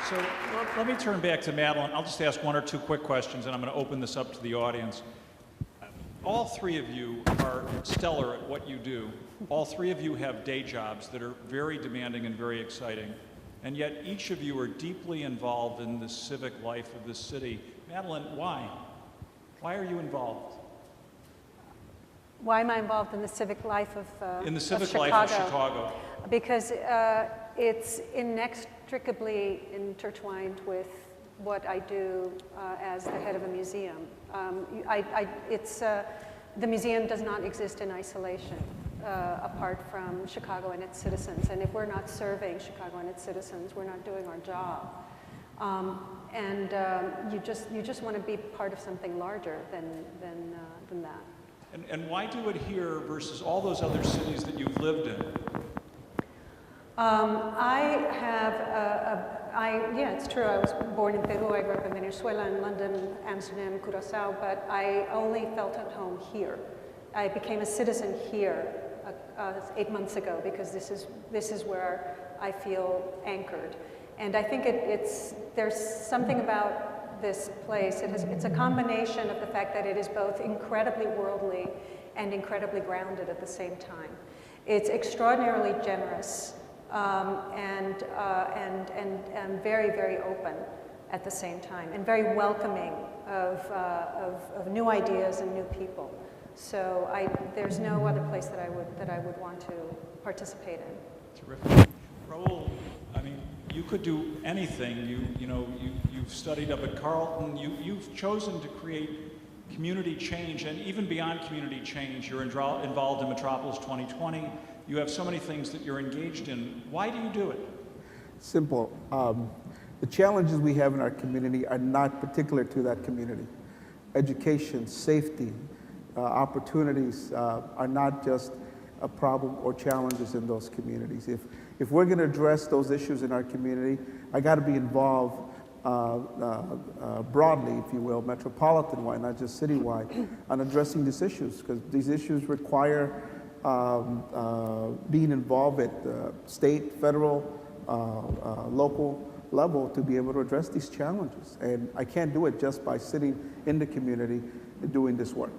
So let me turn back to Madeleine. I'll just ask one or two quick questions, and I'm going to open this up to the audience. All three of you are stellar at what you do. All three of you have day jobs that are very demanding and very exciting. And yet each of you are deeply involved in the civic life of this city. Madeleine, why? Why are you involved? Why am I involved in the civic life of In the civic Chicago? life of Chicago. Because it's inextricably intertwined with what I do as the head of a museum. The museum does not exist in isolation apart from Chicago and its citizens. And if we're not serving Chicago and its citizens, we're not doing our job. You just want to be part of something larger than that. And why do it here versus all those other cities that you've lived in? Yeah, it's true. I was born in Peru. I grew up in Venezuela, in London, Amsterdam, Curacao, but I only felt at home here. I became a citizen here 8 months ago because this is where I feel anchored. And I think there's something about this place. It's a combination of the fact that it is both incredibly worldly and incredibly grounded at the same time. It's extraordinarily generous and very, very open at the same time, and very welcoming of new ideas and new people. So there's no other place that I would want to participate in. Terrific. Raul, I mean, you could do anything. You've studied up at Carleton. You've chosen to create community change, and even beyond community change, you're involved in Metropolis 2020. You have so many things that you're engaged in. Why do you do it? Simple. The challenges we have in our community are not particular to that community. Education, safety, opportunities are not just a problem or challenges in those communities. If we're going to address those issues in our community, I got to be involved broadly, if you will, metropolitan-wide, not just citywide, on addressing these issues, because these issues require being involved at state, federal, local level to be able to address these challenges. And I can't do it just by sitting in the community and doing this work.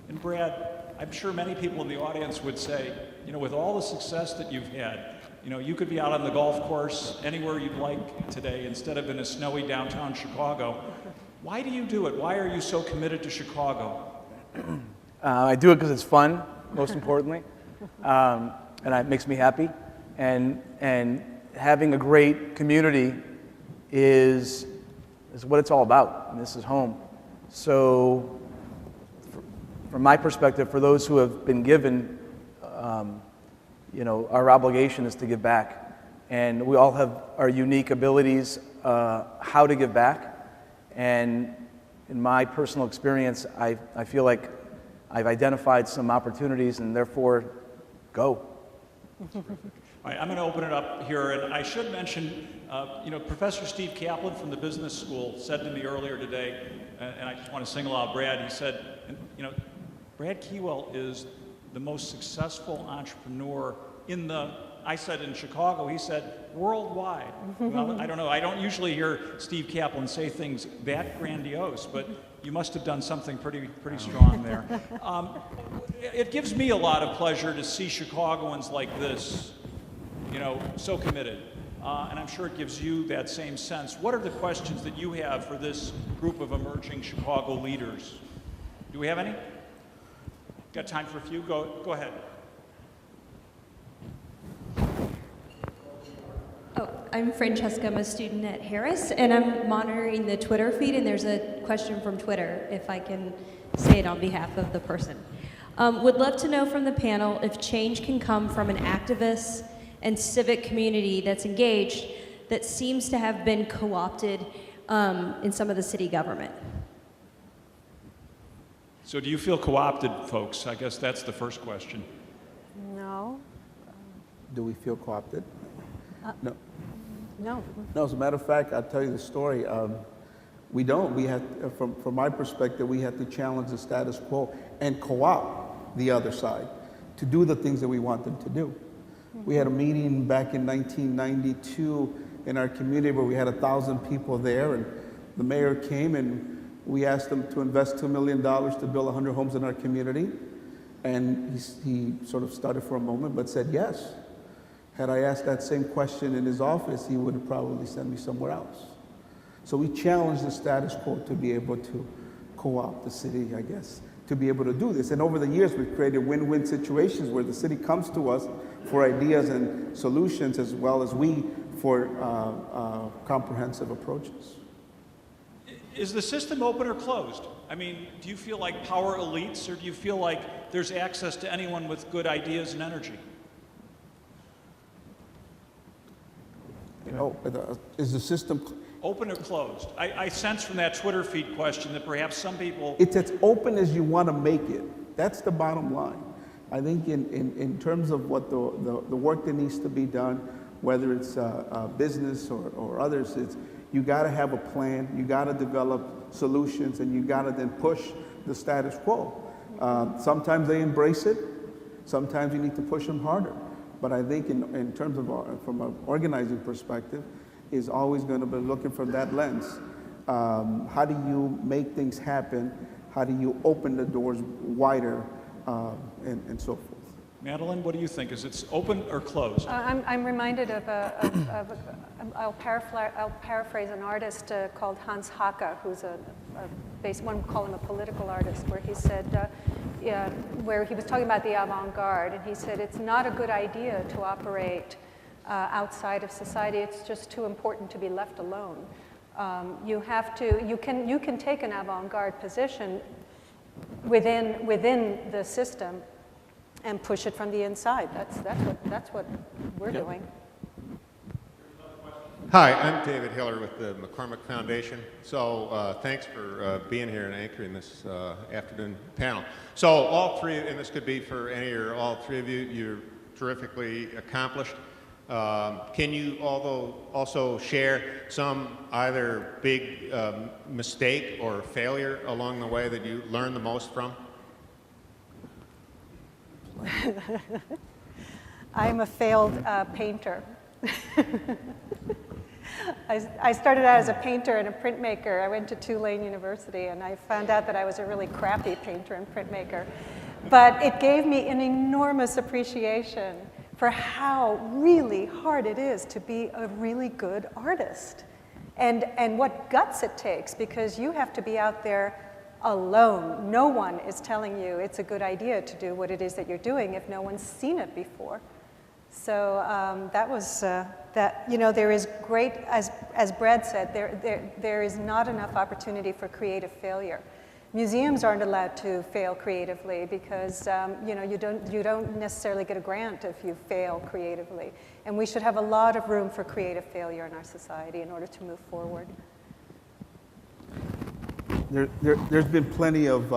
And Brad, I'm sure many people in the audience would say, with all the success that you've had, you could be out on the golf course anywhere you'd like today instead of in a snowy downtown Chicago. Why do you do it? Why are you so committed to Chicago? I do it because it's fun, most importantly, and it makes me happy. And having a great community is what it's all about, and this is home. So, from my perspective, for those who have been given, our obligation is to give back. And we all have our unique abilities, how to give back. And in my personal experience, I feel like I've identified some opportunities and therefore go. All right, I'm going to open it up here, and I should mention, Professor Steve Kaplan from the business school said to me earlier today, and I just want to single out Brad, he said, Brad Keywell is the most successful entrepreneur I said in Chicago, he said worldwide. Well, I don't know, I don't usually hear Steve Kaplan say things that grandiose, but you must have done something pretty strong there. It gives me a lot of pleasure to see Chicagoans like this, so committed. And I'm sure it gives you that same sense. What are the questions that you have for this group of emerging Chicago leaders? Do we have any? Got time for a few? Go ahead. Oh, I'm Francesca. I'm a student at Harris, and I'm monitoring the Twitter feed, and there's a question from Twitter, if I can say it on behalf of the person. Would love to know from the panel if change can come from an activist and civic community that's engaged that seems to have been co-opted in some of the city government. So do you feel co-opted, folks? I guess that's the first question. No. Do we feel co-opted? No. No. No, as a matter of fact, I'll tell you the story. We don't. We had, from my perspective, we had to challenge the status quo and co-opt the other side to do the things that we want them to do. We had a meeting back in 1992 in our community where we had 1,000 people there, and the mayor came and we asked him to invest $2 million to build 100 homes in our community. And he sort of started for a moment, but said yes. Had I asked that same question in his office, he would have probably sent me somewhere else. So we challenged the status quo to be able to co-opt the city, I guess, to be able to do this. And over the years, we've created win-win situations where the city comes to us for ideas and solutions, as well as we for comprehensive approaches. Is the system open or closed? I mean, do you feel like power elites, or do you feel like there's access to anyone with good ideas and energy? Is the system open or closed? I sense from that Twitter feed question that perhaps some people... It's as open as you want to make it. That's the bottom line. I think in terms of what the work that needs to be done, whether it's business or others, it's you got to have a plan, you got to develop solutions, and you got to then push the status quo. Sometimes they embrace it, sometimes you need to push them harder. But I think in terms of, from an organizing perspective, is always going to be looking from that lens. How do you make things happen? How do you open the doors wider, and so forth? Madeleine, what do you think? Is it open or closed? I'm reminded of I'll paraphrase an artist called Hans Haacke, who's one would call him a political artist, where he said, where he was talking about the avant-garde, and he said it's not a good idea to operate outside of society. It's just too important to be left alone. You can take an avant-garde position within the system and push it from the inside. That's what we're doing. Hi, I'm David Hiller with the McCormick Foundation. So thanks for being here and anchoring this afternoon panel. So all three, and this could be for any or all three of you, you're terrifically accomplished. Can you also share some either big mistake or failure along the way that you learned the most from? I'm a failed painter. I started out as a painter and a printmaker. I went to Tulane University, and I found out that I was a really crappy painter and printmaker. But it gave me an enormous appreciation for how really hard it is to be a really good artist, and what guts it takes, because you have to be out there alone. No one is telling you it's a good idea to do what it is that you're doing if no one's seen it before. So that was that. You know, there is great, as Brad said, there is not enough opportunity for creative failure. Museums aren't allowed to fail creatively because you know, you don't necessarily get a grant if you fail creatively. And we should have a lot of room for creative failure in our society in order to move forward. There's been plenty of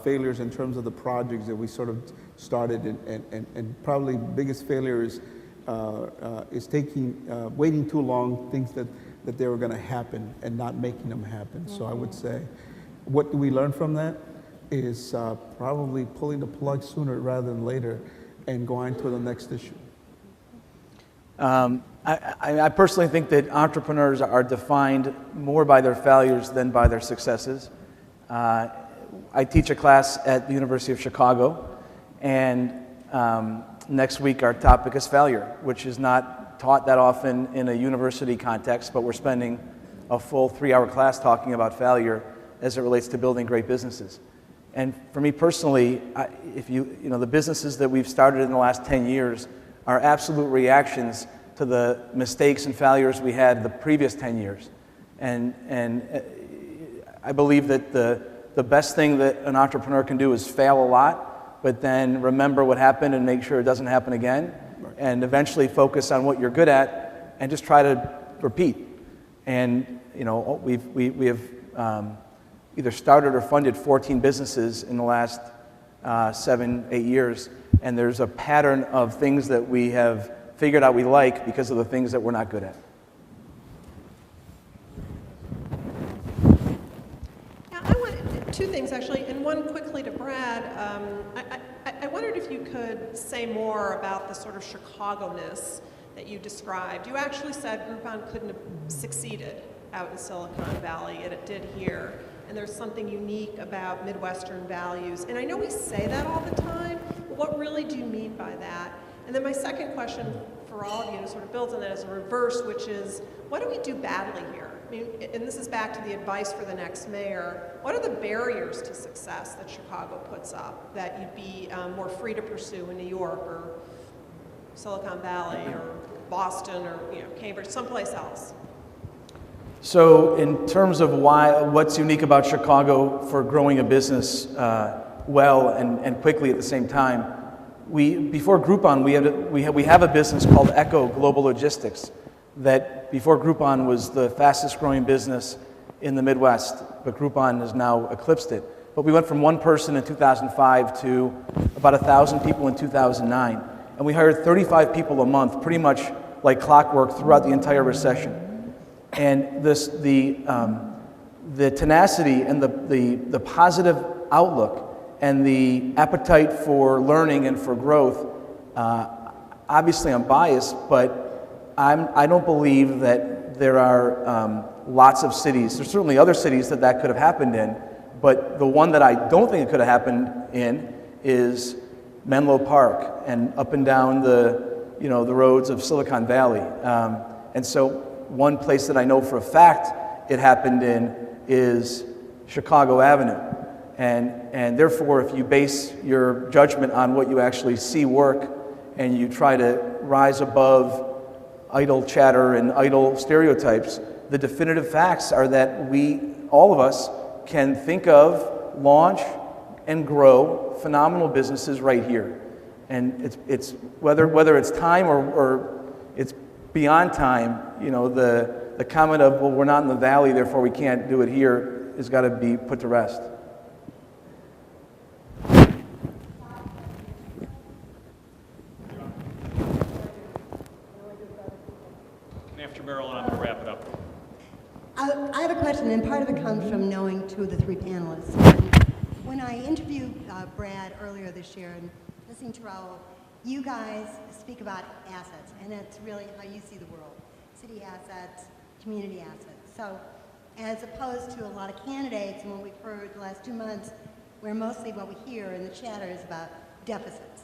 failures in terms of the projects that we sort of started, and probably the biggest failure is waiting too long, things that they were going to happen and not making them happen. So I would say, what do we learn from that is probably pulling the plug sooner rather than later and going to the next issue. I personally think that entrepreneurs are defined more by their failures than by their successes. I teach a class at the University of Chicago, and next week our topic is failure, which is not taught that often in a university context, but we're spending a full 3-hour class talking about failure as it relates to building great businesses. And for me personally, the businesses that we've started in the last 10 years are absolute reactions to the mistakes and failures we had the previous 10 years. And I believe that the best thing that an entrepreneur can do is fail a lot, but then remember what happened and make sure it doesn't happen again, and eventually focus on what you're good at and just try to repeat. And you know, we have either started or funded 14 businesses in the last 7-8 years, and there's a pattern of things that we have figured out we like because of the things that we're not good at. Yeah, I want two things actually, and one quickly to Brad. I wondered if you could say more about the sort of Chicago-ness that you described. You actually said Groupon couldn't have succeeded out in Silicon Valley, and it did here. And there's something unique about Midwestern values. And I know we say that all the time, but what really do you mean by that? And then my second question for all of you, to sort of build on that, is a reverse, which is, what do we do badly here? I mean, and this is back to the advice for the next mayor. What are the barriers to success that Chicago puts up that you'd be more free to pursue in New York or Silicon Valley or Boston or Cambridge, someplace else? So in terms of what's unique about Chicago for growing a business well and quickly at the same time, before Groupon, we have a business called Echo Global Logistics that before Groupon was the fastest growing business in the Midwest, but Groupon has now eclipsed it. But we went from 1 person in 2005 to about 1,000 people in 2009. And we hired 35 people a month, pretty much like clockwork throughout the entire recession. And the tenacity and the positive outlook and the appetite for learning and for growth, obviously I'm biased, but I don't believe that there are lots of cities. There's certainly other cities that could have happened in, but the one that I don't think it could have happened in is Menlo Park and up and down the roads of Silicon Valley. And so one place that I know for a fact it happened in is Chicago Avenue. And therefore, if you base your judgment on what you actually see work and you try to rise above idle chatter and idle stereotypes, the definitive facts are that all of us, can think of, launch, and grow phenomenal businesses right here. And it's whether it's time or it's beyond time, the comment of, well, we're not in the valley, therefore we can't do it here, has got to be put to rest. Marilyn, I'm going to wrap it up. I have a question, and part of it comes from knowing 2 of the 3 panelists. When I interviewed Brad earlier this year and listening to Raul, you guys speak about assets, and that's really how you see the world. City assets, community assets. So as opposed to a lot of candidates and what we've heard the last 2 months, where mostly what we hear in the chatter is about deficits.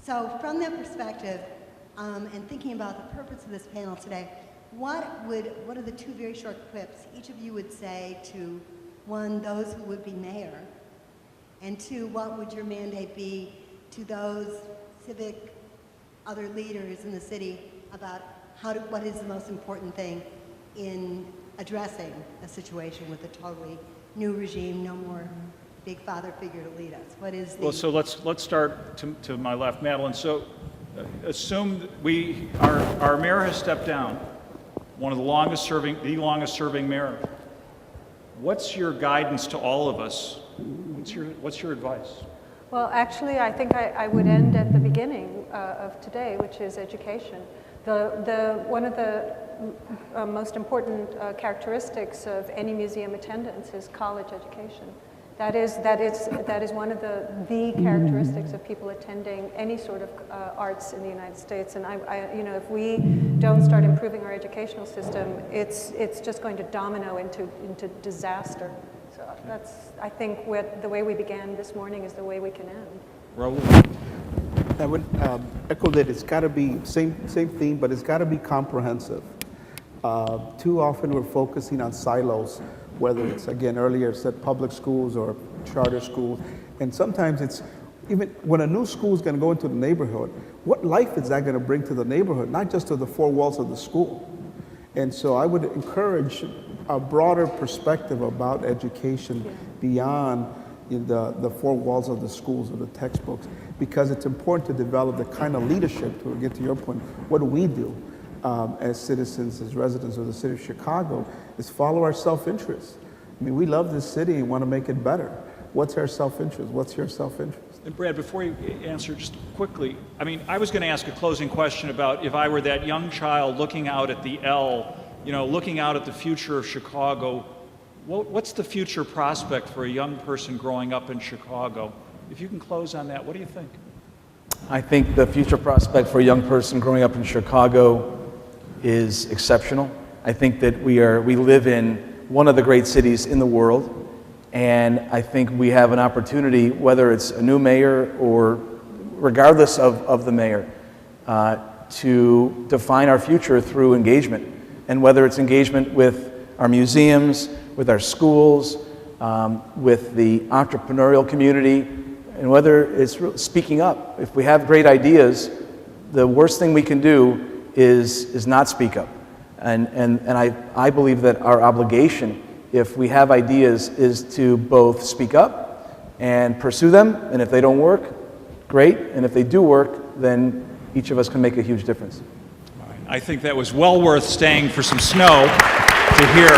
So from that perspective, and thinking about the purpose of this panel today, what are the 2 very short quips each of you would say to, 1, those who would be mayor, and 2, what would your mandate be to those civic, other leaders in the city about what is the most important thing in addressing a situation with a totally new regime, no more big father figure to lead us? What is the... Well, so let's start to my left, Madeleine. So assume our mayor has stepped down, one of the longest serving mayor. What's your guidance to all of us? What's your advice? Well, actually, I think I would end at the beginning of today, which is education. One of the most important characteristics of any museum attendance is college education. That is one of the characteristics of people attending any sort of arts in the United States. And if we don't start improving our educational system, it's just going to domino into disaster. So I think the way we began this morning is the way we can end. Raul? I would echo that it's got to be same theme, but it's got to be comprehensive. Too often we're focusing on silos, whether it's, again, earlier said public schools or charter schools. And sometimes it's, even when a new school is going to go into the neighborhood, what life is that going to bring to the neighborhood, not just to the 4 walls of the school? And so I would encourage a broader perspective about education beyond the 4 walls of the schools or the textbooks, because it's important to develop the kind of leadership, to get to your point, what do we do as citizens, as residents of the city of Chicago, is follow our self-interest. I mean, we love this city and want to make it better. What's our self-interest? What's your self-interest? And Brad, before you answer, just quickly, I mean, I was going to ask a closing question about if I were that young child looking out at the L, looking out at the future of Chicago, what's the future prospect for a young person growing up in Chicago? If you can close on that, what do you think? I think the future prospect for a young person growing up in Chicago is exceptional. I think that we live in one of the great cities in the world, and I think we have an opportunity, whether it's a new mayor or regardless of the mayor, to define our future through engagement. And whether it's engagement with our museums, with our schools, with the entrepreneurial community, and whether it's speaking up. If we have great ideas, the worst thing we can do is not speak up. And I believe that our obligation, if we have ideas, is to both speak up and pursue them, and if they don't work, great, and if they do work, then each of us can make a huge difference. I think that was well worth staying for some snow to hear